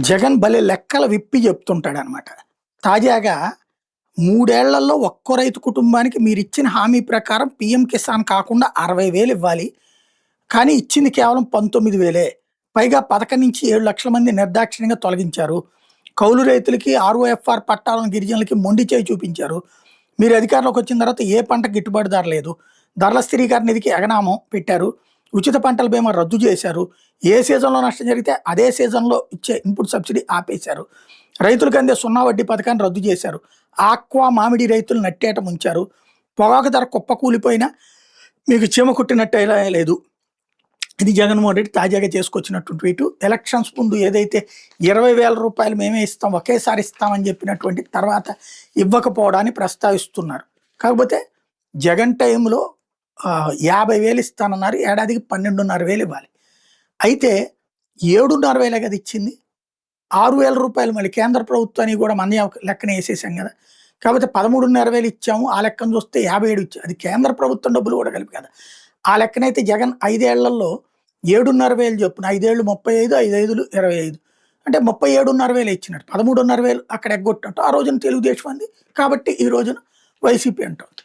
జగన్ భలే లెక్కలు విప్పి చెప్తుంటాడనమాట. తాజాగా 3 ఏళ్లలో ఒక్కో రైతు కుటుంబానికి మీరిచ్చిన హామీ ప్రకారం పీఎం కిసాన్ కాకుండా 60,000 ఇవ్వాలి. కానీ ఇచ్చింది కేవలం 19,000. పైగా పథకం నుంచి 7,00,000 మంది నిర్దాక్షిణ్యంగా తొలగించారు. కౌలు రైతులకి ఆర్ఓఎఫ్ఆర్ పట్టాలను గిరిజనులకి మొండి చేయి చూపించారు. మీరు అధికారంలోకి వచ్చిన తర్వాత ఏ పంటకు గిట్టుబాటు ధర లేదు. ధరల స్థిరీకరణ నిధికి ఎగనామం పెట్టారు. ఉచిత పంటల బీమా రద్దు చేశారు. ఏ సీజన్‌లో నష్టం జరిగితే అదే సీజన్‌లో ఇచ్చే ఇన్పుట్ సబ్సిడీ ఆపేశారు. రైతులకు అందే సున్నా వడ్డీ పథకాన్ని రద్దు చేశారు. ఆక్వా మామిడి రైతులు నట్టేట ముంచారు. పొగాకు ధర కుప్పకూలిపోయినా మీకు చీమ కుట్టినట్టయినా లేదు. ఇది జగన్మోహన్ రెడ్డి తాజాగా చేసుకొచ్చినటువంటి ట్వీటు. ఎలక్షన్స్ ముందు ఏదైతే 20,000 రూపాయలు మేమే ఇస్తాం, ఒకేసారి ఇస్తామని చెప్పినటువంటి తర్వాత ఇవ్వకపోవడాన్ని ప్రస్తావిస్తున్నారు. కాకపోతే జగన్ టైంలో 50,000 ఇస్తానన్నారు. ఏడాదికి 12,500 ఇవ్వాలి. అయితే 7,500 కదా ఇచ్చింది. 6,000 రూపాయలు మళ్ళీ కేంద్ర ప్రభుత్వానికి కూడా మన లెక్కన వేసేసాం కదా. కాకపోతే 13,500 ఇచ్చాము. ఆ లెక్కన చూస్తే 57 ఇచ్చాము. అది కేంద్ర ప్రభుత్వం డబ్బులు కూడా కలిపి కదా. ఆ లెక్కనైతే జగన్ 5 ఏళ్లలో 7,500 చొప్పున 5 ఏళ్ళు 35, 5 ఐదులు 25 అంటే 37,500 ఇచ్చినట్టు. 13,500 అక్కడ ఎగ్గొట్టినట్టు. ఆ రోజున తెలుగుదేశం అంది కాబట్టి ఈ రోజున వైసీపీ అంటుంది.